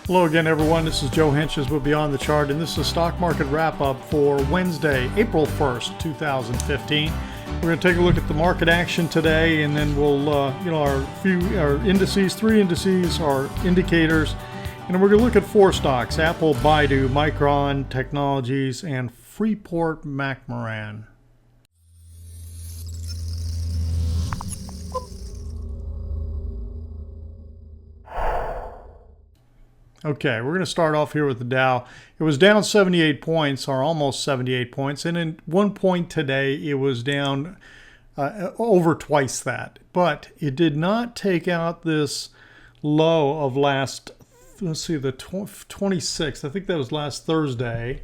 Hello again, everyone. This is Joe Henches with Beyond the Chart, and this is a stock market wrap-up for Wednesday, April 1st, 2015. We're going to take a look at the market action today, and then we'll, our indices, three indices, our indicators, and we're going to look at four stocks: Apple, BIDU, Micron Technologies, and Freeport-McMoRan. Okay, we're going to start off here with the Dow. It was down 78 points, or almost 78 points, and in one point today it was down over twice that. But it did not take out this low of last, let's see, the 26th. I think that was last Thursday.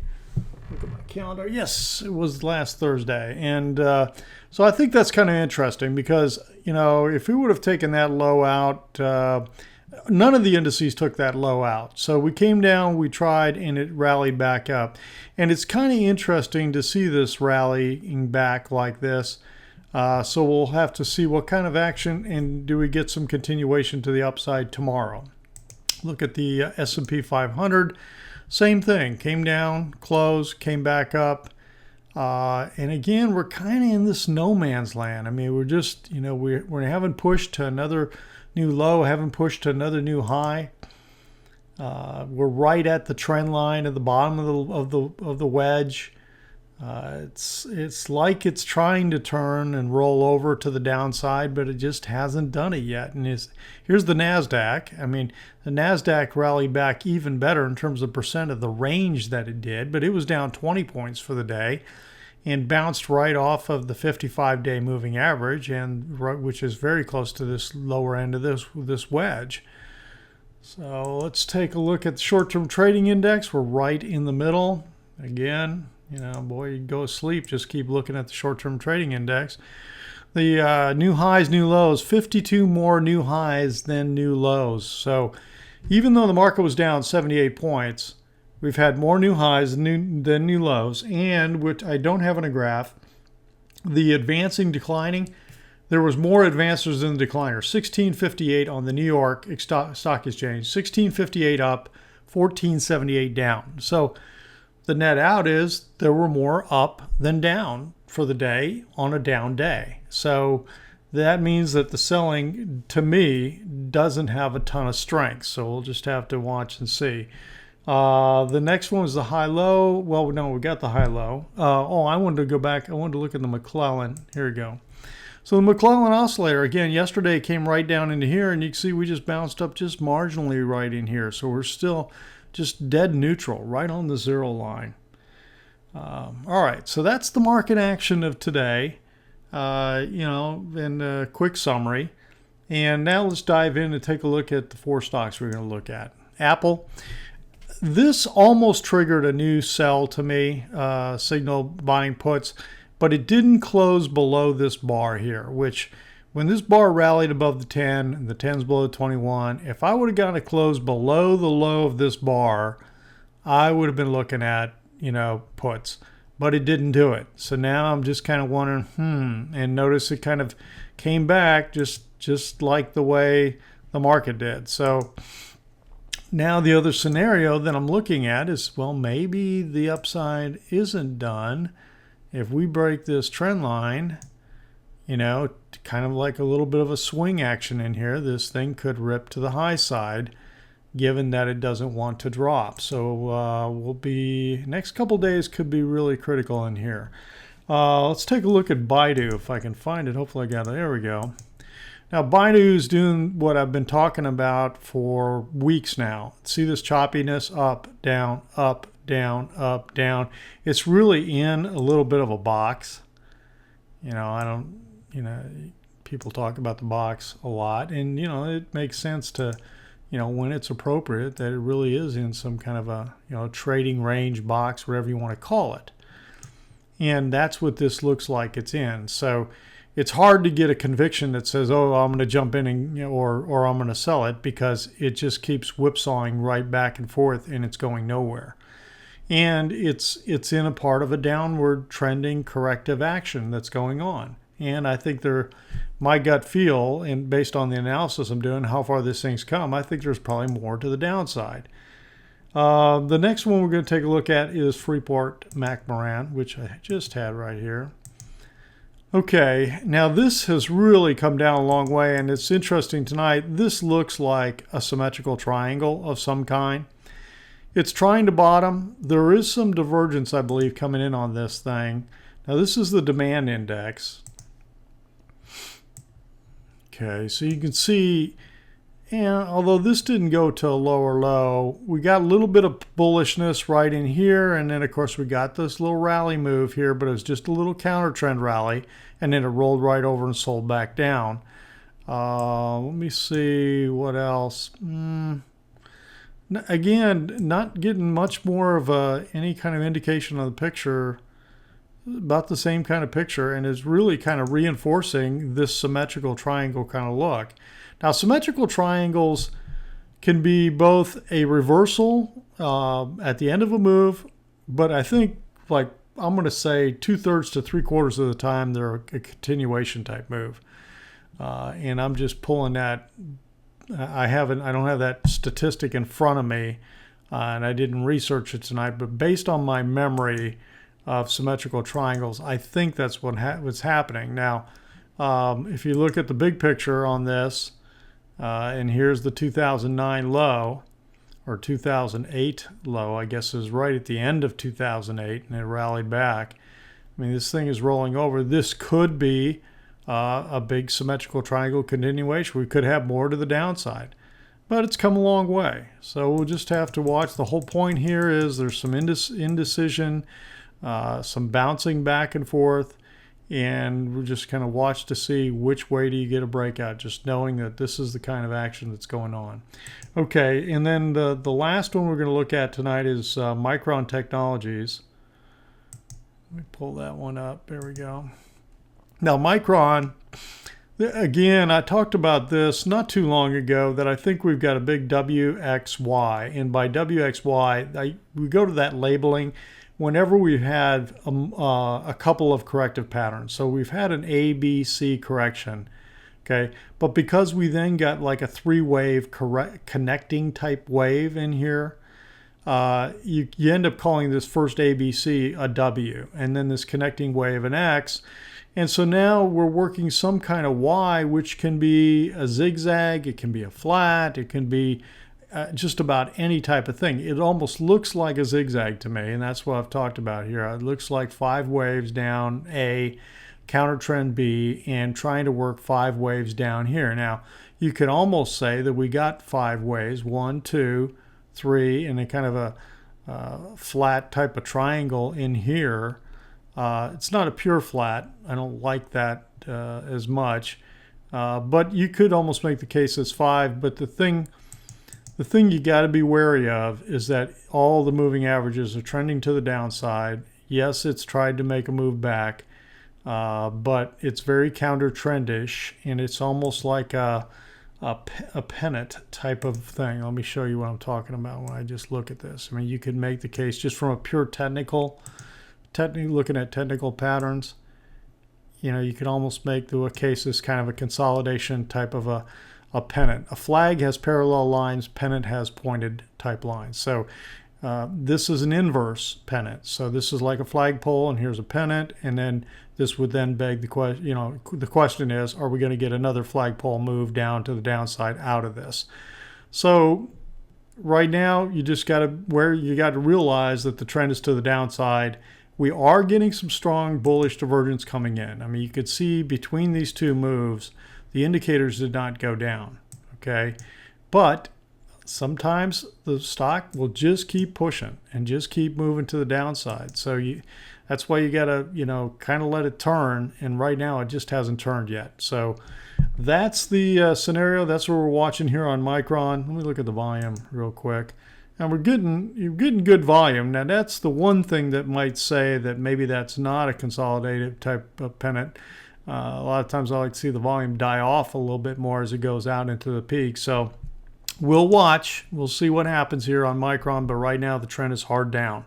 Look at my calendar. Yes, it was last Thursday. And so I think that's kind of interesting because, you know, if we would have taken that low out, none of the indices took that low out. So we came down, we tried, and it rallied back up. And it's kind of interesting to see this rallying back like this. So we'll have to see what kind of action, and do we get some continuation to the upside tomorrow. Look at the S&P 500. Same thing. Came down, closed, came back up. And again, we're kind of in this no man's land. I mean, we're just, you know, we haven't pushed to another new low, haven't pushed to another new high. We're right at the trend line at the bottom of the wedge. It's like it's trying to turn and roll over to the downside, but it just hasn't done it yet. And here's the Nasdaq. I mean, the Nasdaq rallied back even better in terms of percent of the range that it did, but it was down 20 points for the day and bounced right off of the 55-day moving average, and which is very close to this lower end of this wedge. So let's take a look at the short-term trading index. We're right in the middle. Again, you know, boy, you go to sleep, just keep looking at the short-term trading index. The new highs, new lows, 52 more new highs than new lows. So even though the market was down 78 points, we've had more new highs than new lows, and which I don't have in a graph, the advancing, declining, there was more advancers than the decliners. 1658 on the New York Stock Exchange, 1658 up, 1478 down. So the net out is there were more up than down for the day on a down day. So that means that the selling, to me, doesn't have a ton of strength. So we'll just have to watch and see. The next one was the high-low. Well, no, we got the high-low. I wanted to go back. I wanted to look at the McClellan. Here we go. So the McClellan oscillator, again, yesterday it came right down into here, and you can see we just bounced up just marginally right in here. So we're still just dead neutral, right on the zero line. All right, so that's the market action of today, in a quick summary. And now let's dive in and take a look at the four stocks we're going to look at. Apple. This almost triggered a new sell to me, signal buying puts, but it didn't close below this bar here, which when this bar rallied above the 10, and the 10's below 21, if I would have gotten a close below the low of this bar, I would have been looking at, puts, but it didn't do it. So now I'm just kind of wondering, and notice it kind of came back just like the way the market did. So now the other scenario that I'm looking at is, well, maybe the upside isn't done. If we break this trend line, kind of like a little bit of a swing action in here, this thing could rip to the high side, given that it doesn't want to drop. So next couple days could be really critical in here. Let's take a look at BIDU if I can find it. Hopefully I got it. There we go. Now, BIDU is doing what I've been talking about for weeks now. See this choppiness? Up, down, up, down, up, down. It's really in a little bit of a box. People talk about the box a lot. And, it makes sense to, when it's appropriate, that it really is in some kind of a, trading range box, whatever you want to call it. And that's what this looks like it's in. So it's hard to get a conviction that says, oh, I'm going to jump in and, or I'm going to sell it, because it just keeps whipsawing right back and forth and it's going nowhere. And it's in a part of a downward trending corrective action that's going on. And I think there my gut feel, and based on the analysis I'm doing, how far this thing's come, I think there's probably more to the downside. The next one we're going to take a look at is Freeport-McMoRan, which I just had right here. Okay, now this has really come down a long way, and it's interesting tonight. This looks like a symmetrical triangle of some kind. It's trying to bottom. There is some divergence, I believe, coming in on this thing. Now this is the demand index. Okay, so you can see, and although this didn't go to a lower low, we got a little bit of bullishness right in here, and then of course we got this little rally move here, but it was just a little counter trend rally, and then it rolled right over and sold back down. Let me see what else. Again, not getting much more of any kind of indication of the picture. About the same kind of picture, and is really kind of reinforcing this symmetrical triangle kind of look. Now, symmetrical triangles can be both a reversal at the end of a move, but I think, like, I'm going to say 2/3 to 3/4 of the time they're a continuation type move. And I'm just pulling that. I don't have that statistic in front of me, and I didn't research it tonight, but based on my memory of symmetrical triangles, I think that's what's happening. Now, if you look at the big picture on this, and here's the 2009 low, or 2008 low, I guess is right at the end of 2008, and it rallied back. I mean, this thing is rolling over. This could be a big symmetrical triangle continuation. We could have more to the downside, but it's come a long way. So we'll just have to watch. The whole point here is there's some indecision, some bouncing back and forth, and we'll just kind of watch to see which way do you get a breakout, just knowing that this is the kind of action that's going on. Okay, and then the last one we're going to look at tonight is Micron Technologies. Let me pull that one up. There we go. Now, Micron, again, I talked about this not too long ago, that I think we've got a big WXY, and by WXY, we go to that labeling whenever we've had a couple of corrective patterns. So we've had an A, B, C correction, okay? But because we then got like a three-wave connecting type wave in here, you end up calling this first ABC a W, and then this connecting wave an X. And so now we're working some kind of Y, which can be a zigzag, it can be a flat, it can be just about any type of thing. It almost looks like a zigzag to me, and that's what I've talked about here. It looks like 5 waves down A, counter trend B, and trying to work 5 waves down here. Now, you could almost say that we got 5 waves, 1, 2, 3, and a kind of a flat type of triangle in here. It's not a pure flat. I don't like that as much, but you could almost make the case as 5. But the thing you got to be wary of is that all the moving averages are trending to the downside. Yes, it's tried to make a move back, but it's very counter trendish, and it's almost like a pennant type of thing. Let me show you what I'm talking about when I just look at this. I mean, you could make the case just from a pure looking at technical patterns. You know, you could almost make the case as kind of a consolidation type of a pennant. A flag has parallel lines, pennant has pointed type lines. So this is an inverse pennant. So this is like a flagpole, and here's a pennant, and then this would then beg the question, you know, the question is, are we going to get another flagpole move down to the downside out of this? So right now, you just got to realize that the trend is to the downside. We are getting some strong bullish divergence coming in. I mean, you could see between these two moves, the indicators did not go down, okay? But sometimes the stock will just keep pushing and just keep moving to the downside. So that's why you got to, you know, kind of let it turn. And right now it just hasn't turned yet. So that's the scenario. That's what we're watching here on Micron. Let me look at the volume real quick. And you're getting good volume. Now that's the one thing that might say that maybe that's not a consolidated type of pennant. A lot of times I like to see the volume die off a little bit more as it goes out into the peak. So we'll watch. We'll see what happens here on Micron, but right now the trend is hard down.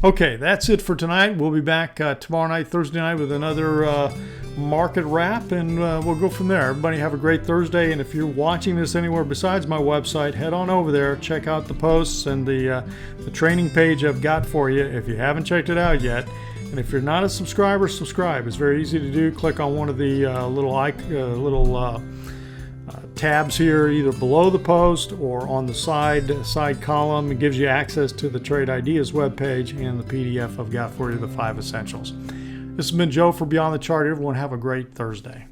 Okay, that's it for tonight. We'll be back tomorrow night, Thursday night, with another market wrap, and we'll go from there. Everybody have a great Thursday, and if you're watching this anywhere besides my website, head on over there, check out the posts and the training page I've got for you if you haven't checked it out yet. And if you're not a subscriber, subscribe. It's very easy to do. Click on one of the little tabs here, either below the post or on the side column. It gives you access to the Trade Ideas webpage and the PDF I've got for you, the 5 essentials. This has been Joe for Beyond the Chart. Everyone have a great Thursday.